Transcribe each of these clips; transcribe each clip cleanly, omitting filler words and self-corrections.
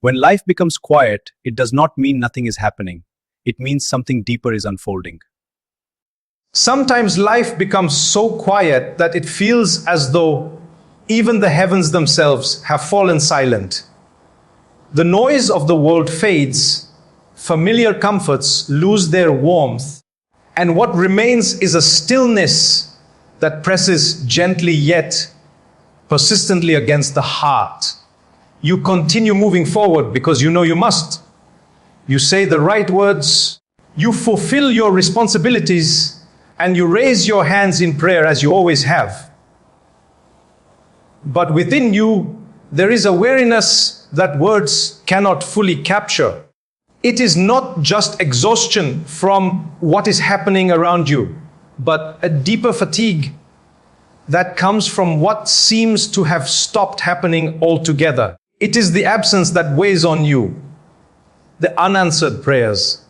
When life becomes quiet, it does not mean nothing is happening. It means something deeper is unfolding. Sometimes life becomes so quiet that it feels as though even the heavens themselves have fallen silent. The noise of the world fades, familiar comforts lose their warmth, and what remains is a stillness that presses gently yet persistently against the heart. You continue moving forward because you know you must. You say the right words, you fulfill your responsibilities, and you raise your hands in prayer as you always have. But within you, there is a weariness that words cannot fully capture. It is not just exhaustion from what is happening around you, but a deeper fatigue that comes from what seems to have stopped happening altogether. It is the absence that weighs on you, the unanswered prayers,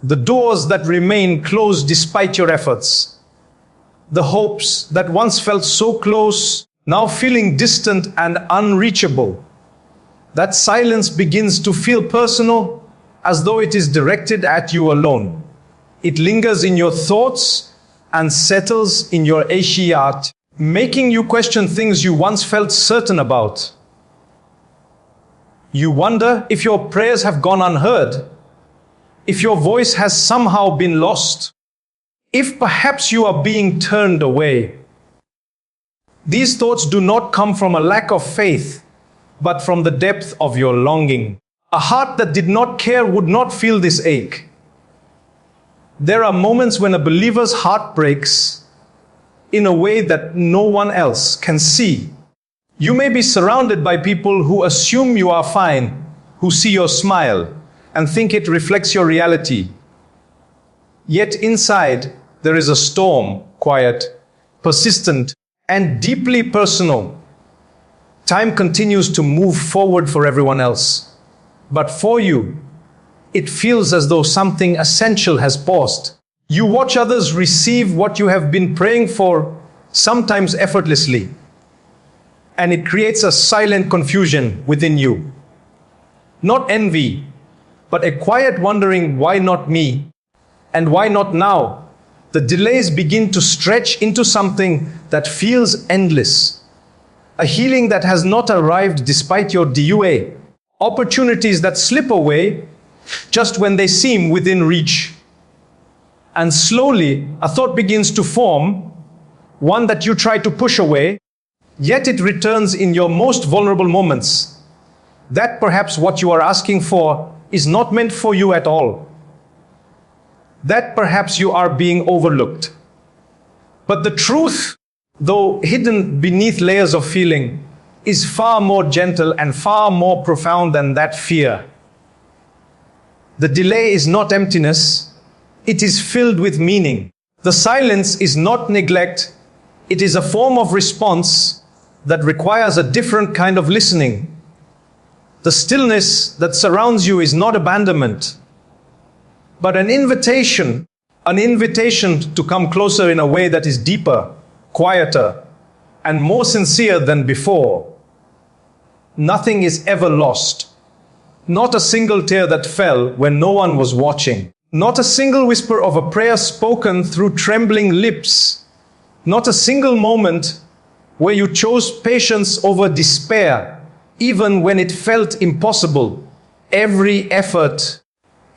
the doors that remain closed despite your efforts, the hopes that once felt so close, now feeling distant and unreachable. That silence begins to feel personal, as though it is directed at you alone. It lingers in your thoughts and settles in your ashiyat, making you question things you once felt certain about. You wonder if your prayers have gone unheard, if your voice has somehow been lost, if perhaps you are being turned away. These thoughts do not come from a lack of faith, but from the depth of your longing. A heart that did not care would not feel this ache. There are moments when a believer's heart breaks in a way that no one else can see. You may be surrounded by people who assume you are fine, who see your smile and think it reflects your reality. Yet inside, there is a storm, quiet, persistent, and deeply personal. Time continues to move forward for everyone else. But for you, it feels as though something essential has paused. You watch others receive what you have been praying for, sometimes effortlessly. And it creates a silent confusion within you. Not envy, but a quiet wondering, why not me? And why not now? The delays begin to stretch into something that feels endless. A healing that has not arrived despite your DUA. Opportunities that slip away just when they seem within reach. And slowly, a thought begins to form, one that you try to push away, yet it returns in your most vulnerable moments. That perhaps what you are asking for is not meant for you at all. That perhaps you are being overlooked. But the truth, though hidden beneath layers of feeling, is far more gentle and far more profound than that fear. The delay is not emptiness, it is filled with meaning. The silence is not neglect, it is a form of response that requires a different kind of listening. The stillness that surrounds you is not abandonment, but an invitation to come closer in a way that is deeper, quieter, and more sincere than before. Nothing is ever lost. Not a single tear that fell when no one was watching. Not a single whisper of a prayer spoken through trembling lips. Not a single moment where you chose patience over despair, even when it felt impossible. Every effort,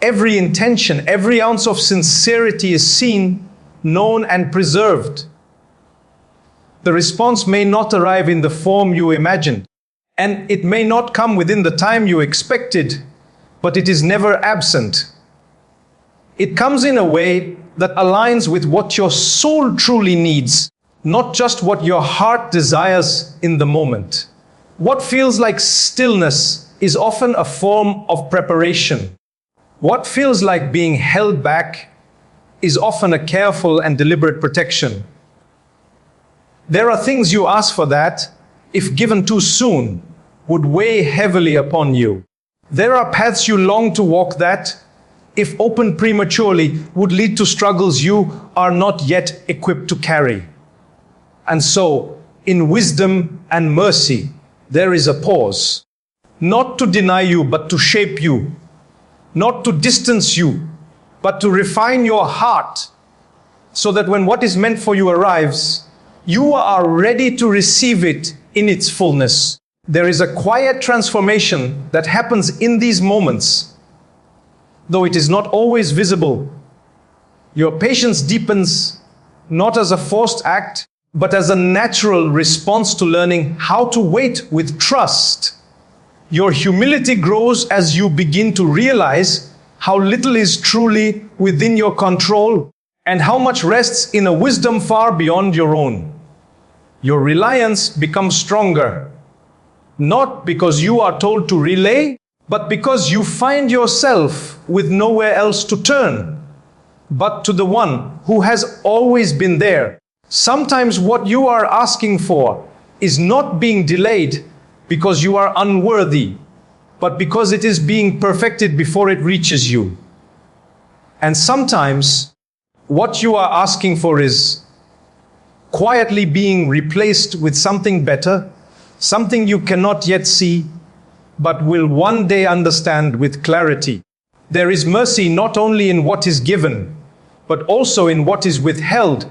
every intention, every ounce of sincerity is seen, known, and preserved. The response may not arrive in the form you imagined, and it may not come within the time you expected, but it is never absent. It comes in a way that aligns with what your soul truly needs, not just what your heart desires in the moment. What feels like stillness is often a form of preparation. What feels like being held back is often a careful and deliberate protection. There are things you ask for that, if given too soon, would weigh heavily upon you. There are paths you long to walk that, if opened prematurely, would lead to struggles you are not yet equipped to carry. And so, in wisdom and mercy, there is a pause. not to deny you, but to shape you, not to distance you, but to refine your heart, so that when what is meant for you arrives, you are ready to receive it in its fullness. There is a quiet transformation that happens in these moments, though it is not always visible. Your patience deepens, not as a forced act, but as a natural response to learning how to wait with trust. Your humility grows as you begin to realize how little is truly within your control and how much rests in a wisdom far beyond your own. Your reliance becomes stronger, not because you are told to relay, but because you find yourself with nowhere else to turn, but to the one who has always been there. Sometimes what you are asking for is not being delayed because you are unworthy, but because it is being perfected before it reaches you. And sometimes what you are asking for is quietly being replaced with something better, something you cannot yet see, but will one day understand with clarity. There is mercy not only in what is given, but also in what is withheld.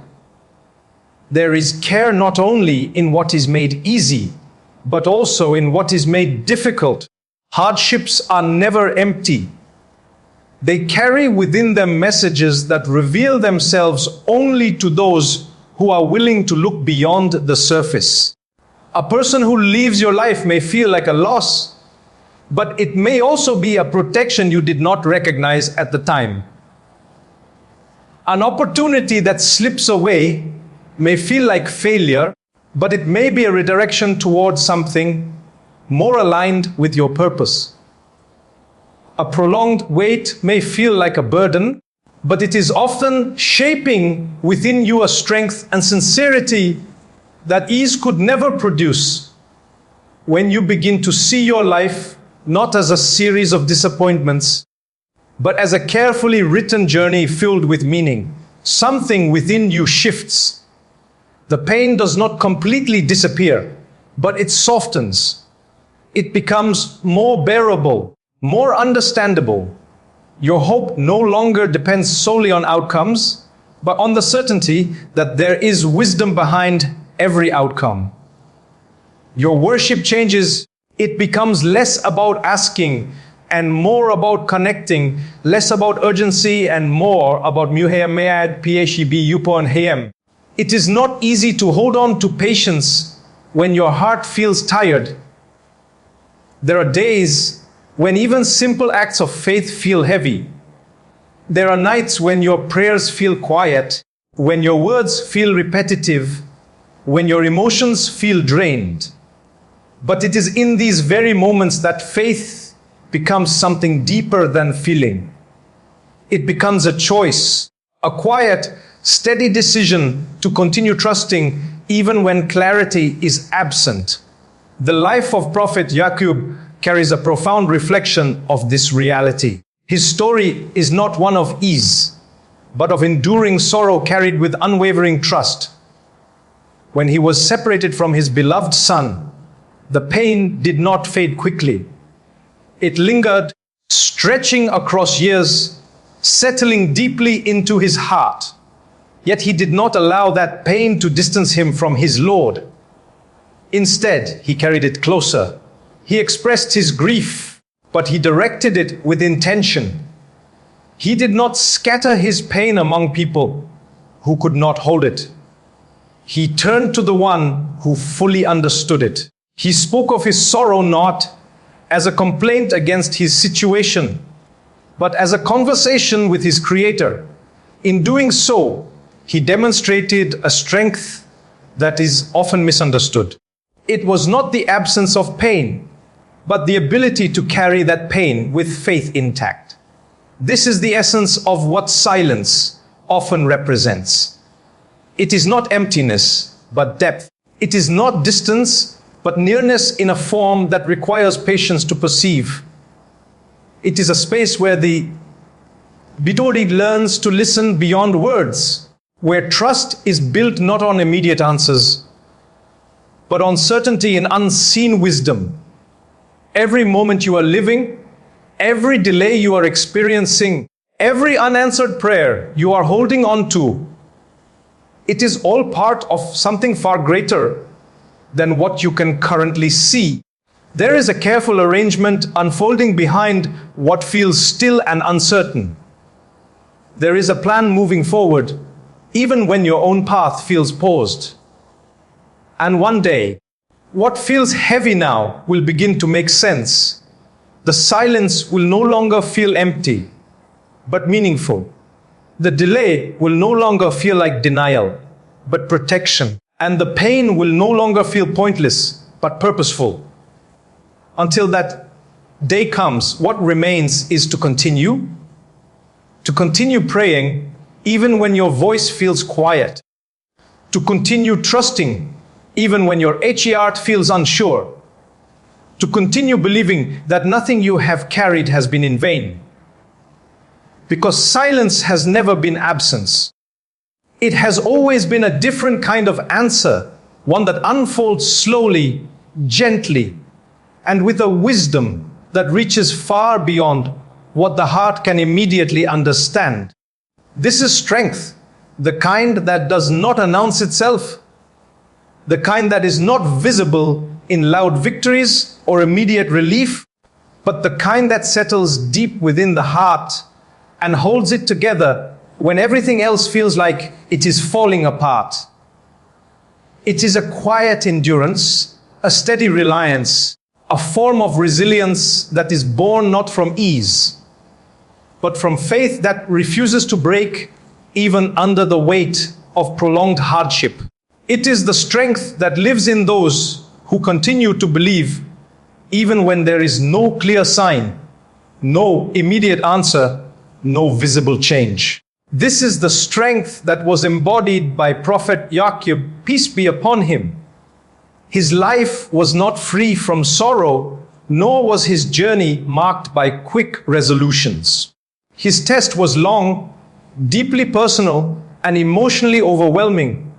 There is care not only in what is made easy, but also in what is made difficult. Hardships are never empty. They carry within them messages that reveal themselves only to those who are willing to look beyond the surface. A person who leaves your life may feel like a loss, but it may also be a protection you did not recognize at the time. An opportunity that slips away may feel like failure, but it may be a redirection towards something more aligned with your purpose. A prolonged wait may feel like a burden, but it is often shaping within you a strength and sincerity that ease could never produce. When you begin to see your life not as a series of disappointments, but as a carefully written journey filled with meaning, something within you shifts. The pain does not completely disappear, but it softens. It becomes more bearable, more understandable. Your hope no longer depends solely on outcomes, but on the certainty that there is wisdom behind every outcome. Your worship changes. It becomes less about asking and more about connecting, less about urgency and more about muhammad, phib, yupo and hayem. It is not easy to hold on to patience when your heart feels tired. There are days when even simple acts of faith feel heavy. There are nights when your prayers feel quiet, when your words feel repetitive, when your emotions feel drained. But it is in these very moments that faith becomes something deeper than feeling. It becomes a choice, a quiet, steady decision to continue trusting even when clarity is absent. The life of Prophet Yaqub carries a profound reflection of this reality. His story is not one of ease, but of enduring sorrow carried with unwavering trust. When he was separated from his beloved son, the pain did not fade quickly. It lingered, stretching across years, settling deeply into his heart. Yet he did not allow that pain to distance him from his Lord. Instead, he carried it closer. He expressed his grief, but he directed it with intention. He did not scatter his pain among people who could not hold it. He turned to the one who fully understood it. He spoke of his sorrow not as a complaint against his situation, but as a conversation with his Creator. In doing so, he demonstrated a strength that is often misunderstood. It was not the absence of pain, but the ability to carry that pain with faith intact. This is the essence of what silence often represents. It is not emptiness, but depth. It is not distance, but nearness in a form that requires patience to perceive. It is a space where the Bidori learns to listen beyond words, where trust is built not on immediate answers, but on certainty and unseen wisdom. every moment you are living, every delay you are experiencing, every unanswered prayer you are holding on to, it is all part of something far greater than what you can currently see. There is a careful arrangement unfolding behind what feels still and uncertain. There is a plan moving forward, even when your own path feels paused. And one day, what feels heavy now will begin to make sense. The silence will no longer feel empty, but meaningful. The delay will no longer feel like denial, but protection. And the pain will no longer feel pointless, but purposeful. Until that day comes, what remains is to continue praying, even when your voice feels quiet. To continue trusting, even when your heart feels unsure. To continue believing that nothing you have carried has been in vain. Because silence has never been absence. It has always been a different kind of answer, one that unfolds slowly, gently, and with a wisdom that reaches far beyond what the heart can immediately understand. This is strength, the kind that does not announce itself, the kind that is not visible in loud victories or immediate relief, but the kind that settles deep within the heart and holds it together when everything else feels like it is falling apart. It is a quiet endurance, a steady reliance, a form of resilience that is born not from ease, but from faith that refuses to break even under the weight of prolonged hardship. It is the strength that lives in those who continue to believe even when there is no clear sign, no immediate answer, no visible change. This is the strength that was embodied by Prophet Yaqub, peace be upon him. His life was not free from sorrow, nor was his journey marked by quick resolutions. His test was long, deeply personal, and emotionally overwhelming.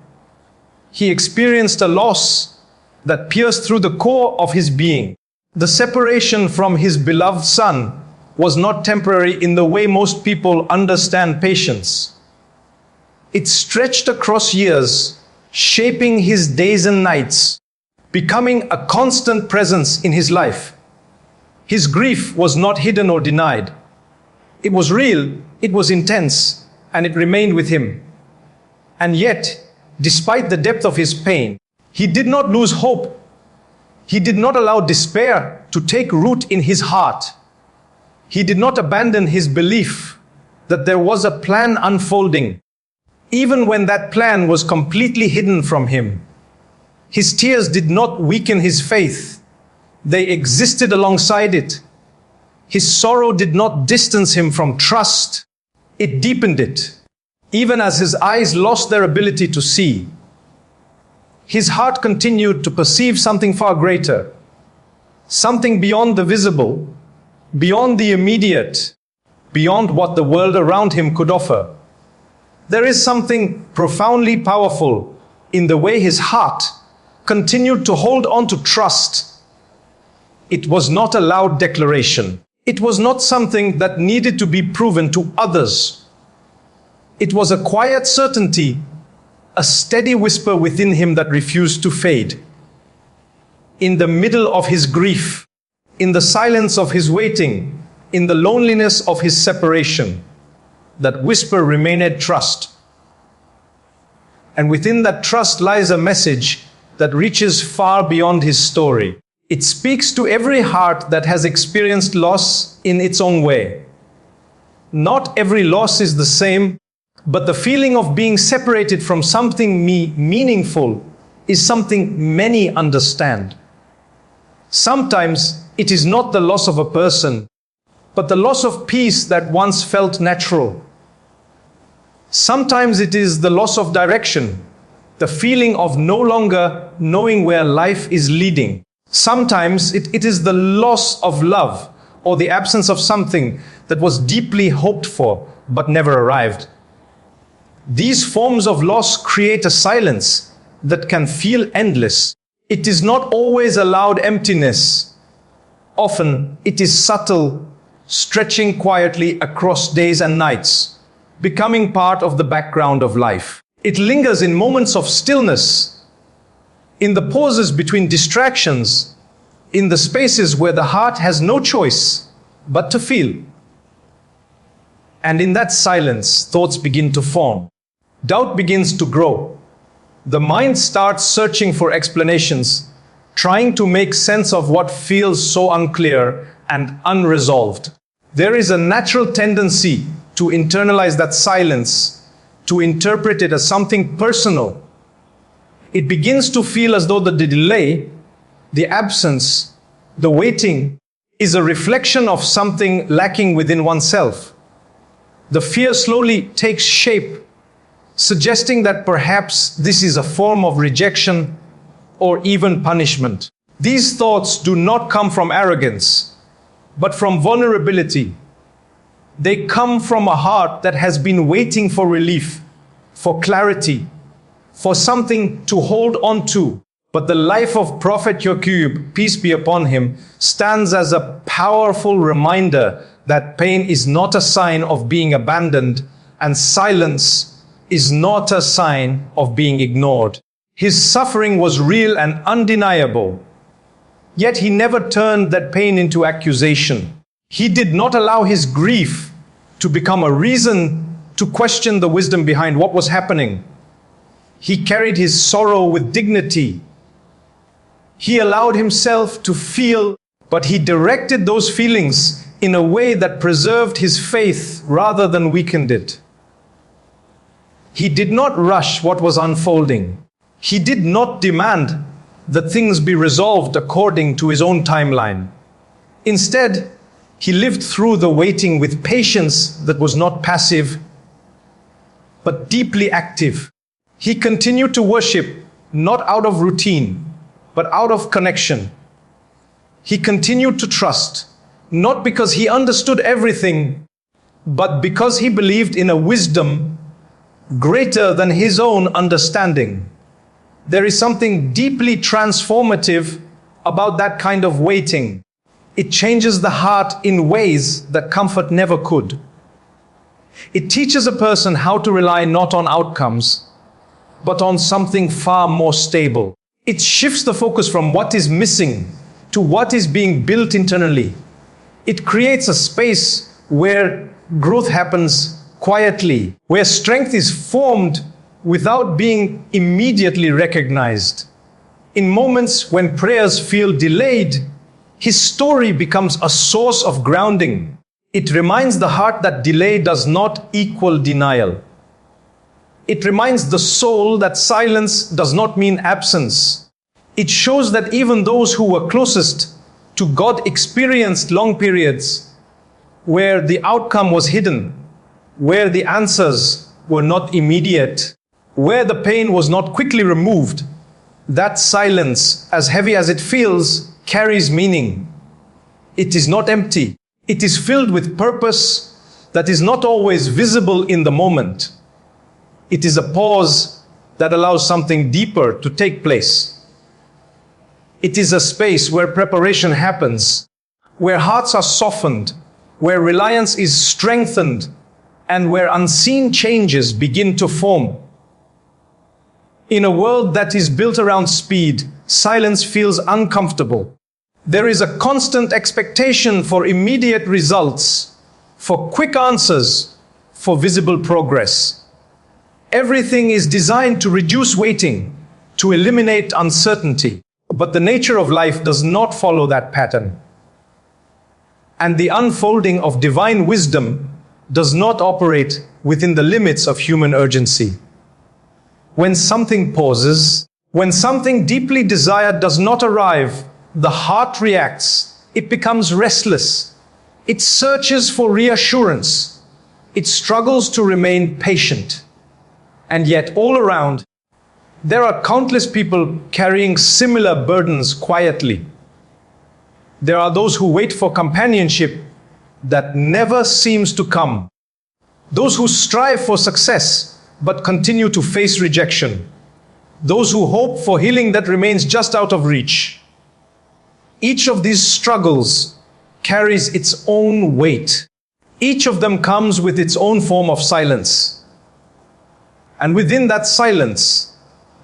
He experienced a loss that pierced through the core of his being. The separation from his beloved son was not temporary in the way most people understand patience. It stretched across years, shaping his days and nights, becoming a constant presence in his life. His grief was not hidden or denied. It was real, it was intense, and it remained with him. And yet, despite the depth of his pain, he did not lose hope. He did not allow despair to take root in his heart. He did not abandon his belief that there was a plan unfolding, even when that plan was completely hidden from him. His tears did not weaken his faith. They existed alongside it. His sorrow did not distance him from trust. It deepened it, even as his eyes lost their ability to see. His heart continued to perceive something far greater, something beyond the visible, beyond the immediate, beyond what the world around him could offer. There is something profoundly powerful in the way his heart continued to hold on to trust. It was not a loud declaration. It was not something that needed to be proven to others. It was a quiet certainty, a steady whisper within him that refused to fade. In the middle of his grief, in the silence of his waiting, in the loneliness of his separation, that whisper remained trust. And within that trust lies a message that reaches far beyond his story. It speaks to every heart that has experienced loss in its own way. Not every loss is the same, but the feeling of being separated from something meaningful is something many understand. Sometimes it is not the loss of a person, but the loss of peace that once felt natural. Sometimes it is the loss of direction, the feeling of no longer knowing where life is leading. Sometimes it is the loss of love or the absence of something that was deeply hoped for but never arrived. These forms of loss create a silence that can feel endless. It is not always a loud emptiness, Often, it is subtle, stretching quietly across days and nights, becoming part of the background of life. It lingers in moments of stillness, in the pauses between distractions, in the spaces where the heart has no choice but to feel. And in that silence, thoughts begin to form. Doubt begins to grow. The mind starts searching for explanations, trying to make sense of what feels so unclear and unresolved. There is a natural tendency to internalize that silence, to interpret it as something personal. It begins to feel as though the delay, the absence, the waiting, is a reflection of something lacking within oneself. The fear slowly takes shape, suggesting that perhaps this is a form of rejection or even punishment. These thoughts do not come from arrogance, but from vulnerability. They come from a heart that has been waiting for relief, for clarity, for something to hold on to. But the life of Prophet Yaqub, peace be upon him, stands as a powerful reminder that pain is not a sign of being abandoned, and silence is not a sign of being ignored. His suffering was real and undeniable, yet he never turned that pain into accusation. He did not allow his grief to become a reason to question the wisdom behind what was happening. He carried his sorrow with dignity. He allowed himself to feel, but he directed those feelings in a way that preserved his faith rather than weakened it. He did not rush what was unfolding. He did not demand that things be resolved according to his own timeline. Instead, he lived through the waiting with patience that was not passive, but deeply active. He continued to worship, not out of routine, but out of connection. He continued to trust, not because he understood everything, but because he believed in a wisdom greater than his own understanding. There is something deeply transformative about that kind of waiting. It changes the heart in ways that comfort never could. It teaches a person how to rely not on outcomes, but on something far more stable. It shifts the focus from what is missing to what is being built internally. It creates a space where growth happens quietly, where strength is formed without being immediately recognized. In moments when prayers feel delayed, his story becomes a source of grounding. It reminds the heart that delay does not equal denial. It reminds the soul that silence does not mean absence. It shows that even those who were closest to God experienced long periods where the outcome was hidden, where the answers were not immediate, where the pain was not quickly removed. That silence, as heavy as it feels, carries meaning. It is not empty. It is filled with purpose that is not always visible in the moment. It is a pause that allows something deeper to take place. It is a space where preparation happens, where hearts are softened, where reliance is strengthened, and where unseen changes begin to form. In a world that is built around speed, silence feels uncomfortable. There is a constant expectation for immediate results, for quick answers, for visible progress. Everything is designed to reduce waiting, to eliminate uncertainty. But the nature of life does not follow that pattern. And the unfolding of divine wisdom does not operate within the limits of human urgency. When something pauses, when something deeply desired does not arrive, the heart reacts. It becomes restless. It searches for reassurance. It struggles to remain patient. And yet all around, there are countless people carrying similar burdens quietly. There are those who wait for companionship that never seems to come. Those who strive for success but continue to face rejection. Those who hope for healing that remains just out of reach. Each of these struggles carries its own weight. Each of them comes with its own form of silence. And within that silence,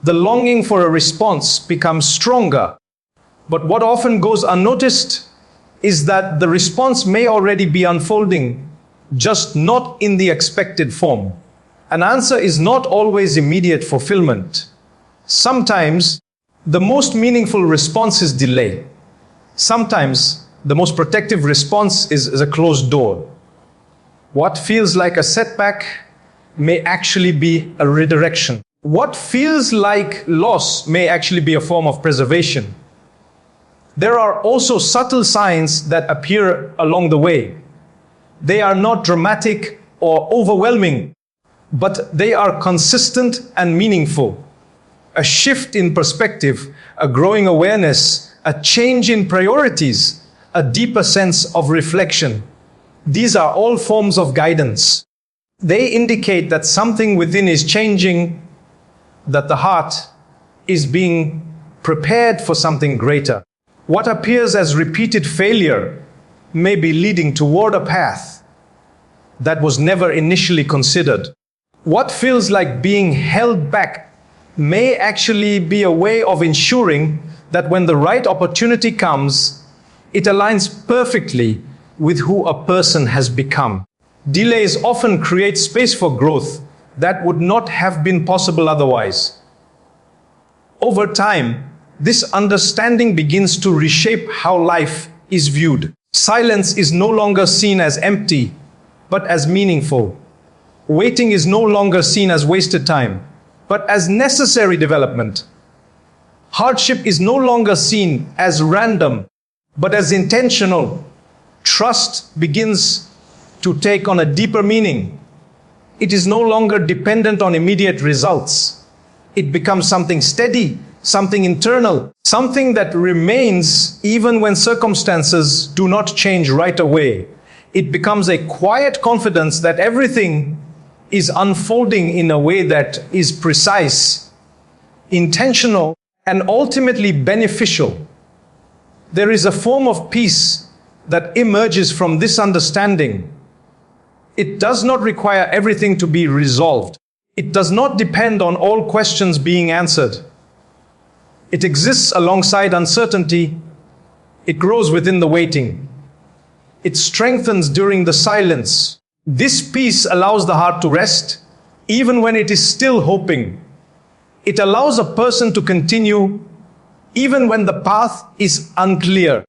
the longing for a response becomes stronger. But what often goes unnoticed is that the response may already be unfolding, just not in the expected form. An answer is not always immediate fulfillment. Sometimes the most meaningful response is delay. Sometimes the most protective response is a closed door. What feels like a setback may actually be a redirection. What feels like loss may actually be a form of preservation. There are also subtle signs that appear along the way. They are not dramatic or overwhelming, but they are consistent and meaningful. A shift in perspective, a growing awareness, a change in priorities, a deeper sense of reflection. These are all forms of guidance. They indicate that something within is changing, that the heart is being prepared for something greater. What appears as repeated failure may be leading toward a path that was never initially considered. What feels like being held back may actually be a way of ensuring that when the right opportunity comes, it aligns perfectly with who a person has become. Delays often create space for growth that would not have been possible otherwise. Over time, this understanding begins to reshape how life is viewed. Silence is no longer seen as empty, but as meaningful. Waiting is no longer seen as wasted time, but as necessary development. Hardship is no longer seen as random, but as intentional. Trust begins to take on a deeper meaning. It is no longer dependent on immediate results. It becomes something steady, something internal, something that remains even when circumstances do not change right away. It becomes a quiet confidence that everything is unfolding in a way that is precise, intentional, and ultimately beneficial. There is a form of peace that emerges from this understanding. It does not require everything to be resolved. It does not depend on all questions being answered. It exists alongside uncertainty. It grows within the waiting. It strengthens during the silence. This peace allows the heart to rest, even when it is still hoping. It allows a person to continue, even when the path is unclear.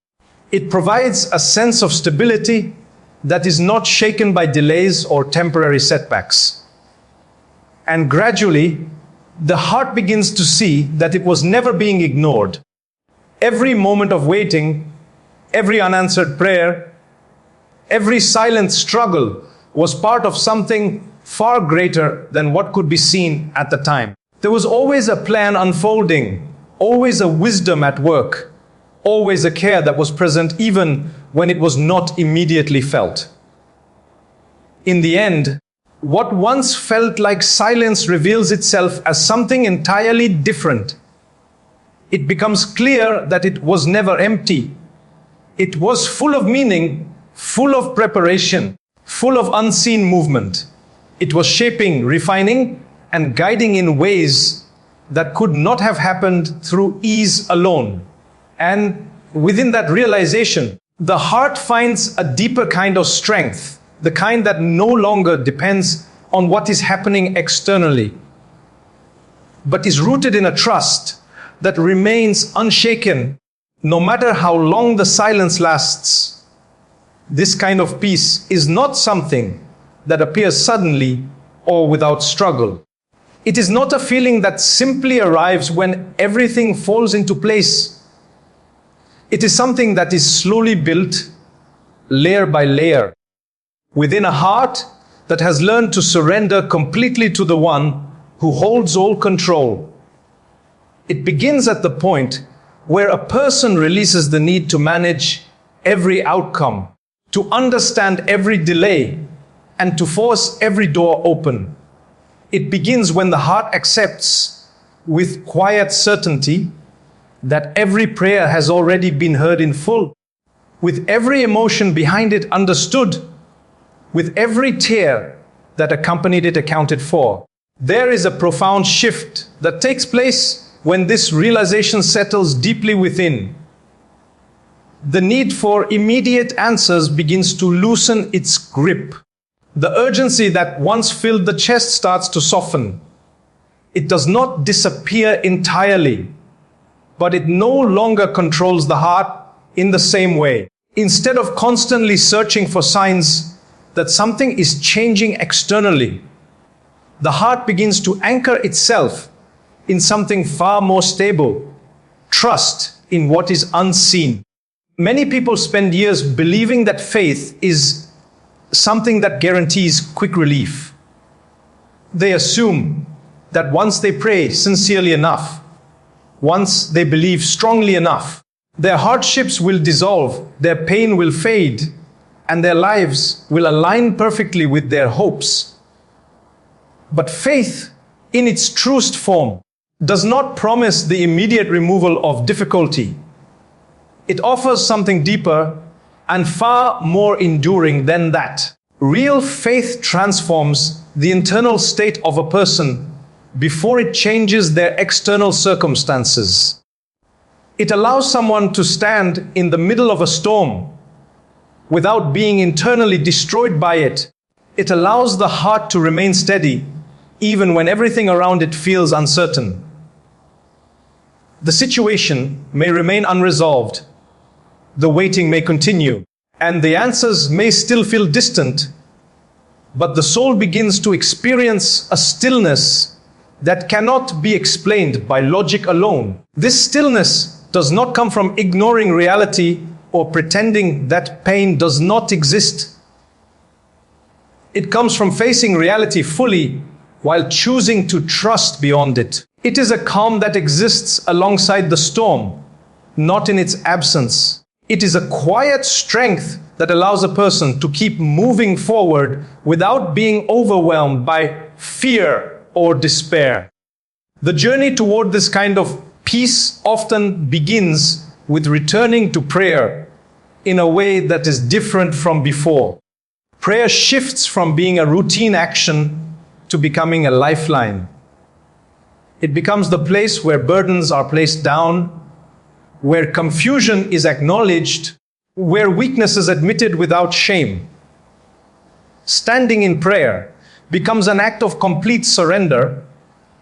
It provides a sense of stability that is not shaken by delays or temporary setbacks. And gradually, the heart begins to see that it was never being ignored. Every moment of waiting, every unanswered prayer, every silent struggle was part of something far greater than what could be seen at the time. There was always a plan unfolding, always a wisdom at work, always a care that was present even when it was not immediately felt. In the end, what once felt like silence reveals itself as something entirely different. It becomes clear that it was never empty. It was full of meaning, full of preparation, full of unseen movement. It was shaping, refining, and guiding in ways that could not have happened through ease alone. And within that realization, the heart finds a deeper kind of strength, the kind that no longer depends on what is happening externally, but is rooted in a trust that remains unshaken no matter how long the silence lasts. This kind of peace is not something that appears suddenly or without struggle. It is not a feeling that simply arrives when everything falls into place. It is something that is slowly built, layer by layer, within a heart that has learned to surrender completely to the one who holds all control. It begins at the point where a person releases the need to manage every outcome, to understand every delay, and to force every door open. It begins when the heart accepts, with quiet certainty, that every prayer has already been heard in full, with every emotion behind it understood, with every tear that accompanied it accounted for. There is a profound shift that takes place when this realization settles deeply within. The need for immediate answers begins to loosen its grip. The urgency that once filled the chest starts to soften. It does not disappear entirely, but it no longer controls the heart in the same way. Instead of constantly searching for signs that something is changing externally, the heart begins to anchor itself in something far more stable, trust in what is unseen. Many people spend years believing that faith is something that guarantees quick relief. They assume that once they pray sincerely enough, once they believe strongly enough, their hardships will dissolve, their pain will fade, and their lives will align perfectly with their hopes. But faith, in its truest form, does not promise the immediate removal of difficulty. It offers something deeper and far more enduring than that. Real faith transforms the internal state of a person before it changes their external circumstances. It allows someone to stand in the middle of a storm without being internally destroyed by it. It allows the heart to remain steady even when everything around it feels uncertain. The situation may remain unresolved, the waiting may continue, and the answers may still feel distant, but the soul begins to experience a stillness that cannot be explained by logic alone. This stillness does not come from ignoring reality or pretending that pain does not exist. It comes from facing reality fully while choosing to trust beyond it. It is a calm that exists alongside the storm, not in its absence. It is a quiet strength that allows a person to keep moving forward without being overwhelmed by fear or despair. The journey toward this kind of peace often begins with returning to prayer in a way that is different from before. Prayer shifts from being a routine action to becoming a lifeline. It becomes the place where burdens are placed down, where confusion is acknowledged, where weakness is admitted without shame. Standing in prayer becomes an act of complete surrender,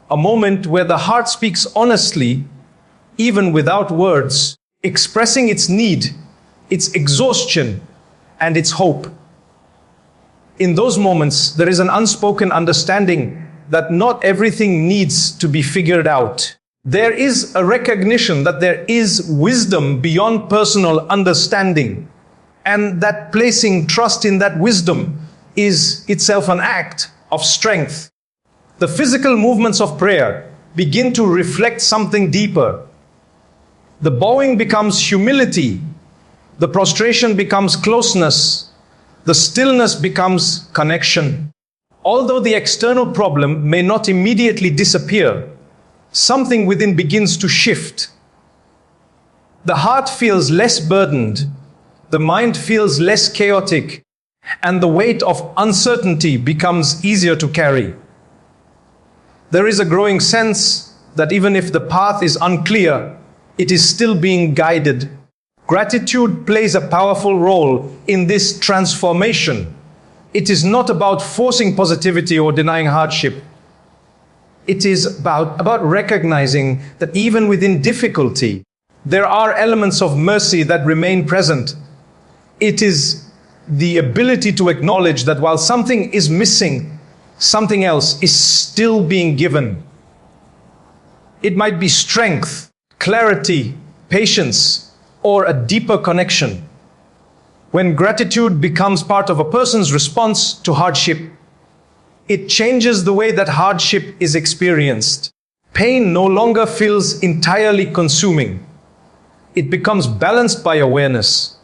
a moment where the heart speaks honestly, even without words, expressing its need, its exhaustion, and its hope. In those moments, there is an unspoken understanding that not everything needs to be figured out. There is a recognition that there is wisdom beyond personal understanding, and that placing trust in that wisdom is itself an act of strength. The physical movements of prayer begin to reflect something deeper. The bowing becomes humility, the prostration becomes closeness, the stillness becomes connection. Although the external problem may not immediately disappear, something within begins to shift. The heart feels less burdened, the mind feels less chaotic, and the weight of uncertainty becomes easier to carry. There is a growing sense that even if the path is unclear, it is still being guided. Gratitude plays a powerful role in this transformation. It is not about forcing positivity or denying hardship. It is about recognizing that even within difficulty, there are elements of mercy that remain present. It is the ability to acknowledge that while something is missing, something else is still being given. It might be strength, clarity, patience, or a deeper connection. When gratitude becomes part of a person's response to hardship, it changes the way that hardship is experienced. Pain no longer feels entirely consuming. It becomes balanced by awareness.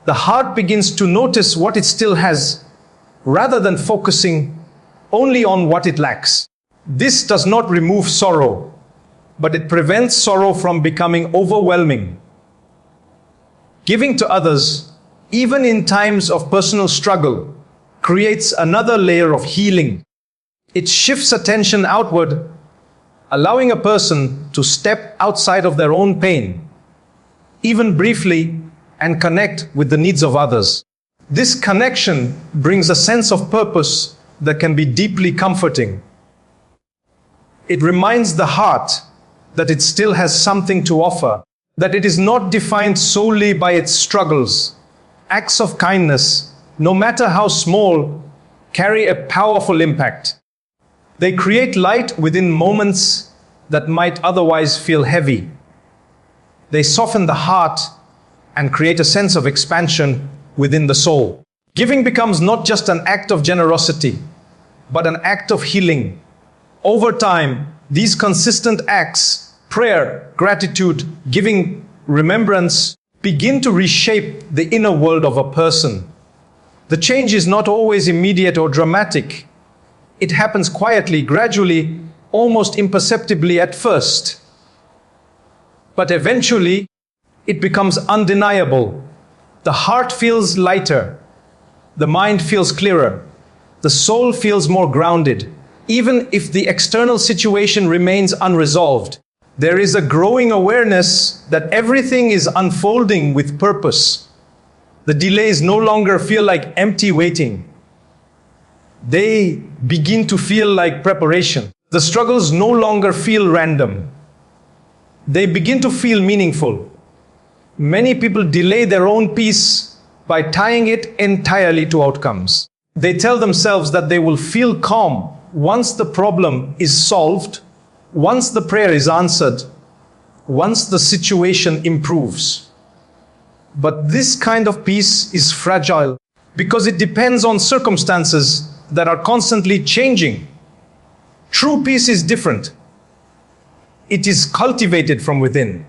The heart begins to notice what it still has, rather than focusing only on what it lacks. This does not remove sorrow. but it prevents sorrow from becoming overwhelming. Giving to others, even in times of personal struggle, creates another layer of healing. It shifts attention outward, allowing a person to step outside of their own pain, even briefly, and connect with the needs of others. This connection brings a sense of purpose that can be deeply comforting. It reminds the heart that it still has something to offer, that it is not defined solely by its struggles. Acts of kindness, no matter how small, carry a powerful impact. They create light within moments that might otherwise feel heavy. They soften the heart and create a sense of expansion within the soul. Giving becomes not just an act of generosity, but an act of healing. Over time, these consistent acts, prayer, gratitude, giving, remembrance, begin to reshape the inner world of a person. The change is not always immediate or dramatic. It happens quietly, gradually, almost imperceptibly at first. But eventually, it becomes undeniable. The heart feels lighter. The mind feels clearer. The soul feels more grounded. Even if the external situation remains unresolved, there is a growing awareness that everything is unfolding with purpose. The delays no longer feel like empty waiting. They begin to feel like preparation. The struggles no longer feel random. They begin to feel meaningful. Many people delay their own peace by tying it entirely to outcomes. They tell themselves that they will feel calm once the problem is solved, once the prayer is answered, once the situation improves. But this kind of peace is fragile because it depends on circumstances that are constantly changing. True peace is different. It is cultivated from within.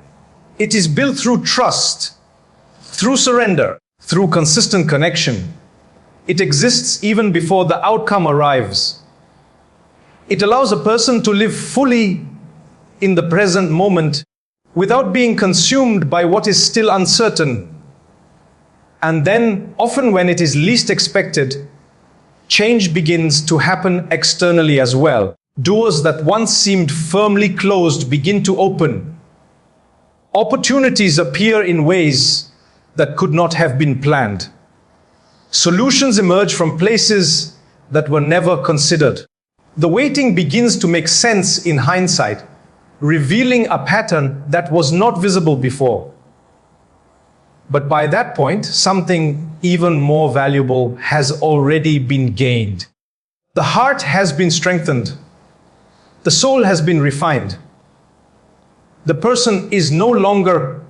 It is built through trust, through surrender, through consistent connection. It exists even before the outcome arrives. It allows a person to live fully in the present moment without being consumed by what is still uncertain. And then, often when it is least expected, change begins to happen externally as well. Doors that once seemed firmly closed begin to open. Opportunities appear in ways that could not have been planned. Solutions emerge from places that were never considered. The waiting begins to make sense in hindsight, revealing a pattern that was not visible before. But by that point, something even more valuable has already been gained. The heart has been strengthened. The soul has been refined. The person is no longer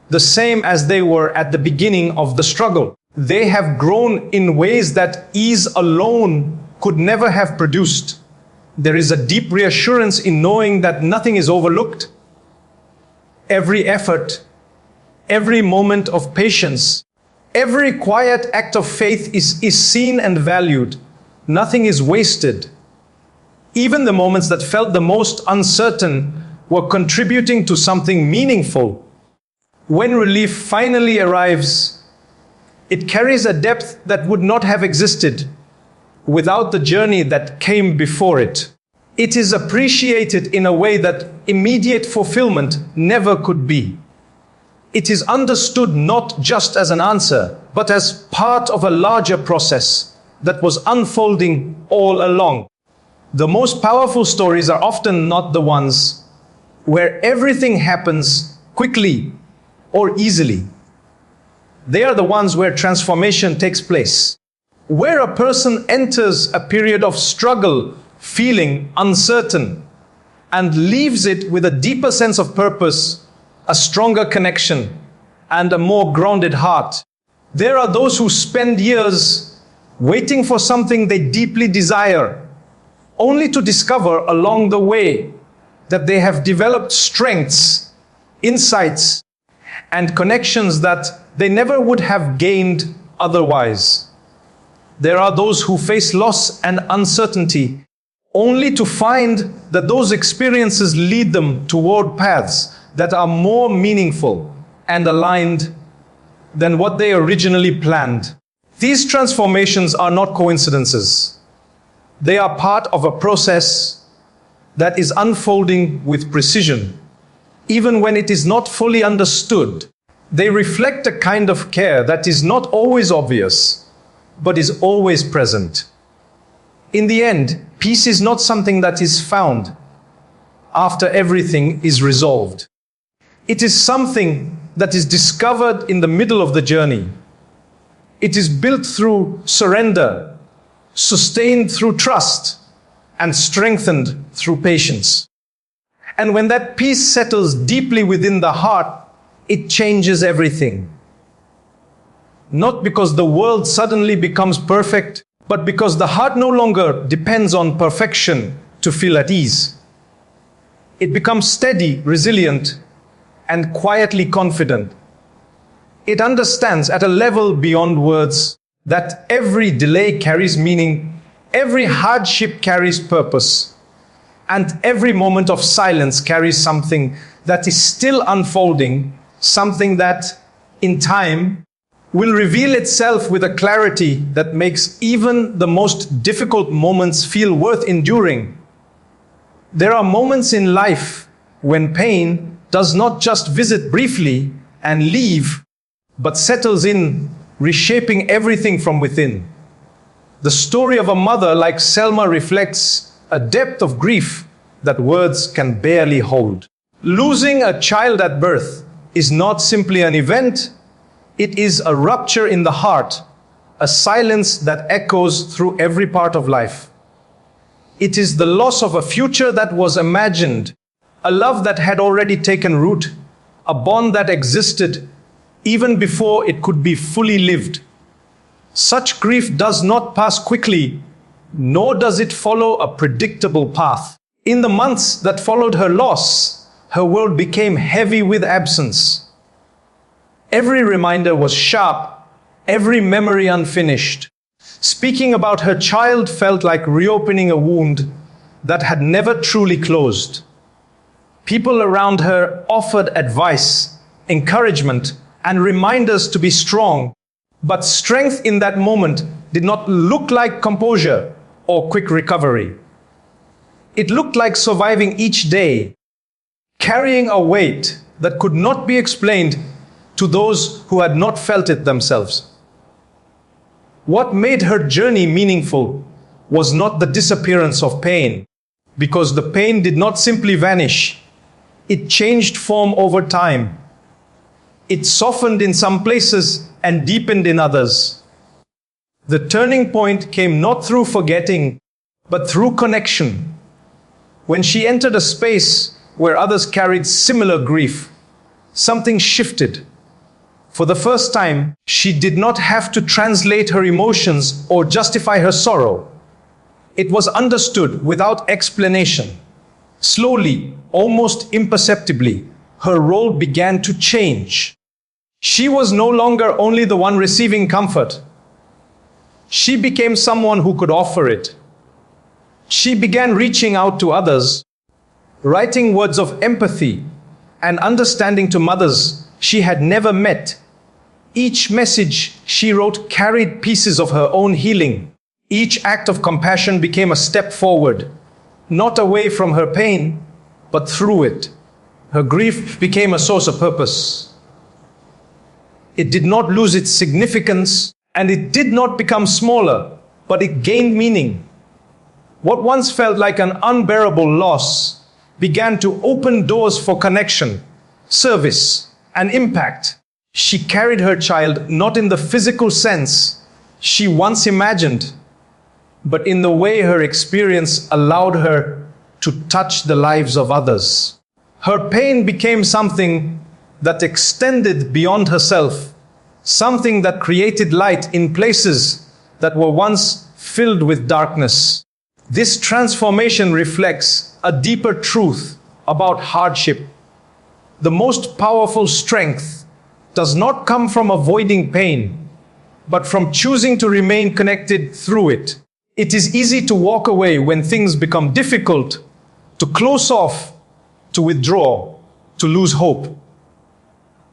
the same as they were at the beginning of the struggle. They have grown in ways that ease alone could never have produced. There is a deep reassurance in knowing that nothing is overlooked. Every effort, every moment of patience, every quiet act of faith is seen and valued. Nothing is wasted. Even the moments that felt the most uncertain were contributing to something meaningful. When relief finally arrives, it carries a depth that would not have existed without the journey that came before it. It is appreciated in a way that immediate fulfillment never could be. It is understood not just as an answer, but as part of a larger process that was unfolding all along. The most powerful stories are often not the ones where everything happens quickly or easily. They are the ones where transformation takes place, where a person enters a period of struggle, feeling uncertain, and leaves it with a deeper sense of purpose, a stronger connection, and a more grounded heart. There are those who spend years waiting for something they deeply desire, only to discover along the way that they have developed strengths, insights, and connections that they never would have gained otherwise. There are those who face loss and uncertainty, only to find that those experiences lead them toward paths that are more meaningful and aligned than what they originally planned. These transformations are not coincidences. They are part of a process that is unfolding with precision, even when it is not fully understood. They reflect a kind of care that is not always obvious, but is always present. In the end, peace is not something that is found after everything is resolved. It is something that is discovered in the middle of the journey. It is built through surrender, sustained through trust, and strengthened through patience. And when that peace settles deeply within the heart, it changes everything. Not because the world suddenly becomes perfect, but because the heart no longer depends on perfection to feel at ease. It becomes steady, resilient, and quietly confident. It understands at a level beyond words that every delay carries meaning, every hardship carries purpose, and every moment of silence carries something that is still unfolding, something that, in time, will reveal itself with a clarity that makes even the most difficult moments feel worth enduring. There are moments in life when pain does not just visit briefly and leave, but settles in, reshaping everything from within. The story of a mother like Selma reflects a depth of grief that words can barely hold. Losing a child at birth is not simply an event, it is a rupture in the heart, a silence that echoes through every part of life. It is the loss of a future that was imagined, a love that had already taken root, a bond that existed even before it could be fully lived. Such grief does not pass quickly, nor does it follow a predictable path. In the months that followed her loss, her world became heavy with absence. Every reminder was sharp, every memory unfinished. Speaking about her child felt like reopening a wound that had never truly closed. People around her offered advice, encouragement, and reminders to be strong, but strength in that moment did not look like composure or quick recovery. It looked like surviving each day, carrying a weight that could not be explained to those who had not felt it themselves. What made her journey meaningful was not the disappearance of pain, because the pain did not simply vanish. It changed form over time. It softened in some places and deepened in others. The turning point came not through forgetting, but through connection. When she entered a space where others carried similar grief, something shifted. For the first time, she did not have to translate her emotions or justify her sorrow. It was understood without explanation. Slowly, almost imperceptibly, her role began to change. She was no longer only the one receiving comfort. She became someone who could offer it. She began reaching out to others, writing words of empathy and understanding to mothers she had never met. Each message she wrote carried pieces of her own healing. Each act of compassion became a step forward, not away from her pain, but through it. Her grief became a source of purpose. It did not lose its significance, and it did not become smaller, but it gained meaning. What once felt like an unbearable loss began to open doors for connection, service, and impact. She carried her child not in the physical sense she once imagined, but in the way her experience allowed her to touch the lives of others. Her pain became something that extended beyond herself, something that created light in places that were once filled with darkness. This transformation reflects a deeper truth about hardship. The most powerful strength does not come from avoiding pain, but from choosing to remain connected through it. It is easy to walk away when things become difficult, to close off, to withdraw, to lose hope.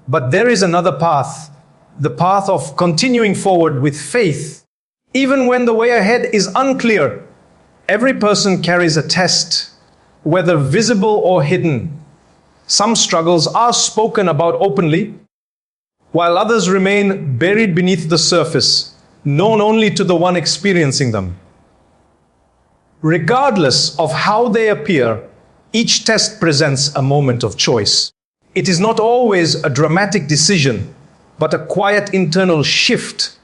But there is another path, the path of continuing forward with faith. Even when the way ahead is unclear, every person carries a test, whether visible or hidden. Some struggles are spoken about openly, while others remain buried beneath the surface, known only to the one experiencing them. Regardless of how they appear, each test presents a moment of choice. It is not always a dramatic decision, but a quiet internal shift,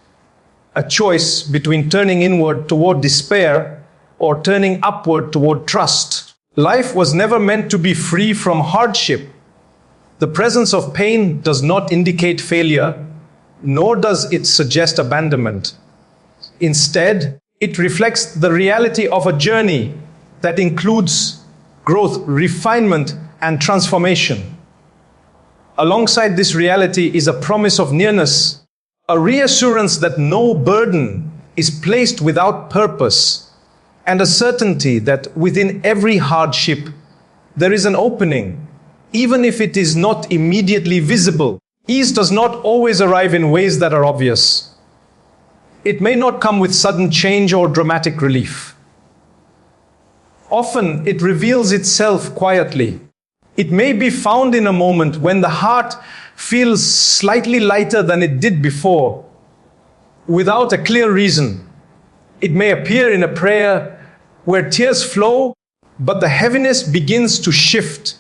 a choice between turning inward toward despair or turning upward toward trust. Life was never meant to be free from hardship. The presence of pain does not indicate failure, nor does it suggest abandonment. Instead, it reflects the reality of a journey that includes growth, refinement, and transformation. Alongside this reality is a promise of nearness, a reassurance that no burden is placed without purpose, and a certainty that within every hardship there is an opening, even if it is not immediately visible. Ease does not always arrive in ways that are obvious. It may not come with sudden change or dramatic relief. Often it reveals itself quietly. It may be found in a moment when the heart feels slightly lighter than it did before, without a clear reason. It may appear in a prayer where tears flow, but the heaviness begins to shift.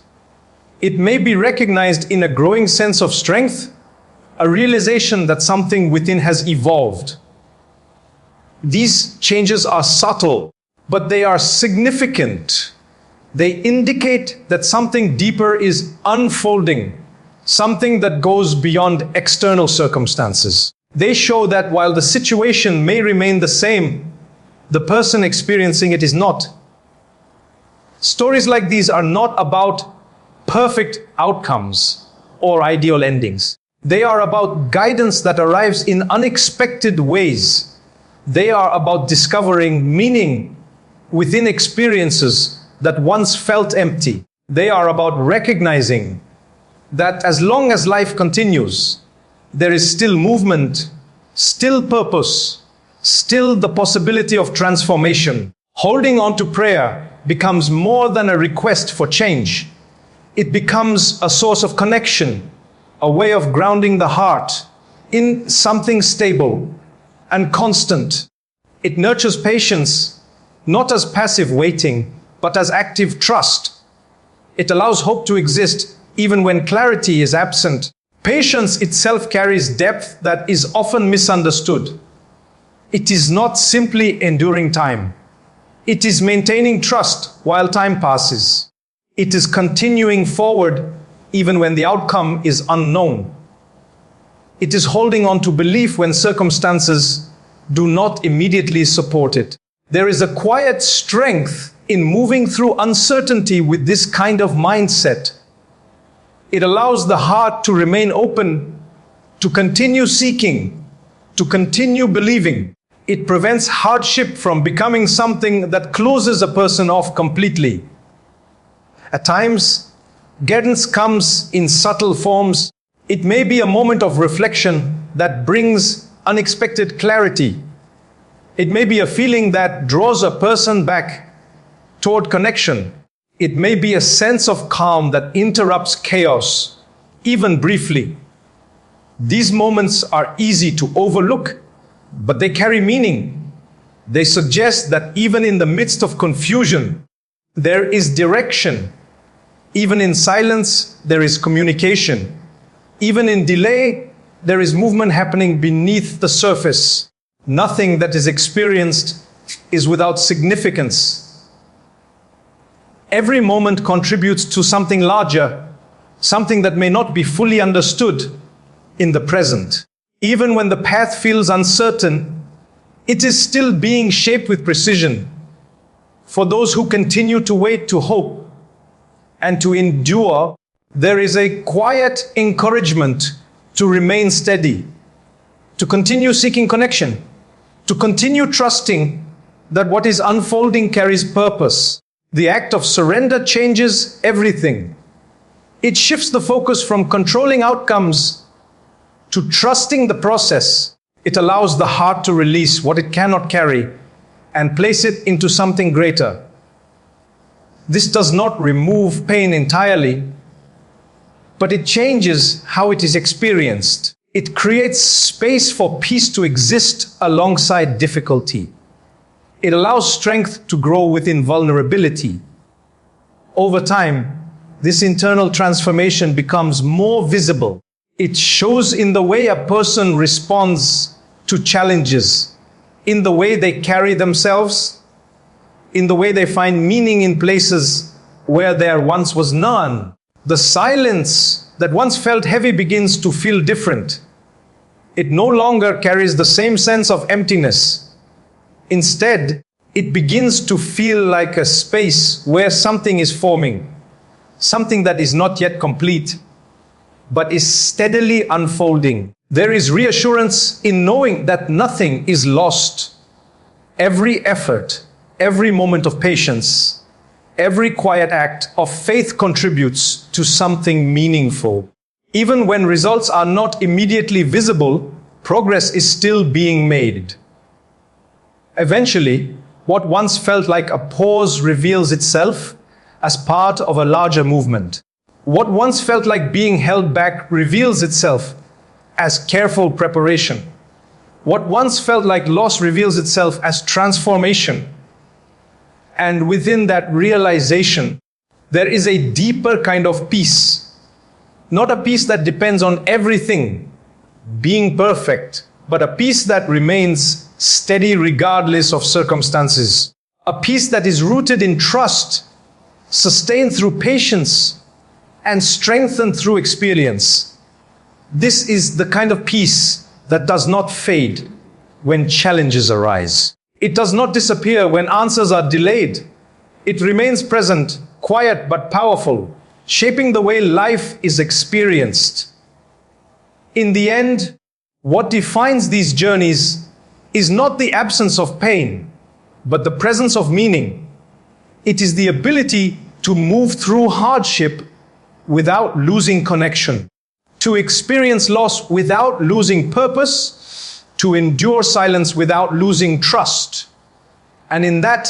It may be recognized in a growing sense of strength, a realization that something within has evolved. These changes are subtle, but they are significant. They indicate that something deeper is unfolding, something that goes beyond external circumstances. They show that while the situation may remain the same, the person experiencing it is not. Stories like these are not about perfect outcomes or ideal endings. They are about guidance that arrives in unexpected ways. They are about discovering meaning within experiences that once felt empty. They are about recognizing that as long as life continues, there is still movement, still purpose, still the possibility of transformation. Holding on to prayer becomes more than a request for change. It becomes a source of connection, a way of grounding the heart in something stable and constant. It nurtures patience, not as passive waiting, but as active trust. It allows hope to exist even when clarity is absent. Patience itself carries depth that is often misunderstood. It is not simply enduring time. It is maintaining trust while time passes. It is continuing forward even when the outcome is unknown. It is holding on to belief when circumstances do not immediately support it. There is a quiet strength in moving through uncertainty with this kind of mindset. It allows the heart to remain open, to continue seeking, to continue believing. It prevents hardship from becoming something that closes a person off completely. At times, guidance comes in subtle forms. It may be a moment of reflection that brings unexpected clarity. It may be a feeling that draws a person back toward connection. It may be a sense of calm that interrupts chaos, even briefly. These moments are easy to overlook, but they carry meaning. They suggest that even in the midst of confusion, there is direction. Even in silence, there is communication. Even in delay, there is movement happening beneath the surface. Nothing that is experienced is without significance. Every moment contributes to something larger, something that may not be fully understood in the present. Even when the path feels uncertain, it is still being shaped with precision. For those who continue to wait, to hope, and to endure, there is a quiet encouragement to remain steady, to continue seeking connection, to continue trusting that what is unfolding carries purpose. The act of surrender changes everything. It shifts the focus from controlling outcomes to trusting the process. It allows the heart to release what it cannot carry and place it into something greater. This does not remove pain entirely, but it changes how it is experienced. It creates space for peace to exist alongside difficulty. It allows strength to grow within vulnerability. Over time, this internal transformation becomes more visible. It shows in the way a person responds to challenges, in the way they carry themselves, in the way they find meaning in places where there once was none. The silence that once felt heavy begins to feel different. It no longer carries the same sense of emptiness. Instead, it begins to feel like a space where something is forming, something that is not yet complete, but is steadily unfolding. There is reassurance in knowing that nothing is lost. Every effort, every moment of patience, every quiet act of faith contributes to something meaningful. Even when results are not immediately visible, progress is still being made. Eventually, what once felt like a pause reveals itself as part of a larger movement. What once felt like being held back reveals itself as careful preparation. What once felt like loss reveals itself as transformation. And within that realization, there is a deeper kind of peace. Not a peace that depends on everything being perfect, but a peace that remains steady regardless of circumstances. A peace that is rooted in trust, sustained through patience, and strengthened through experience. This is the kind of peace that does not fade when challenges arise. It does not disappear when answers are delayed. It remains present, quiet but powerful, shaping the way life is experienced. In the end, what defines these journeys is not the absence of pain, but the presence of meaning. It is the ability to move through hardship without losing connection, to experience loss without losing purpose, to endure silence without losing trust. And in that,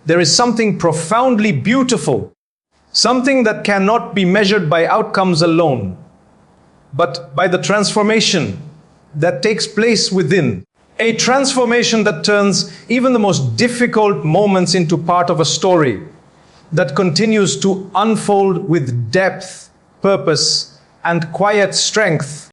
there is something profoundly beautiful, something that cannot be measured by outcomes alone, but by the transformation that takes place within. A transformation that turns even the most difficult moments into part of a story that continues to unfold with depth, purpose, and quiet strength.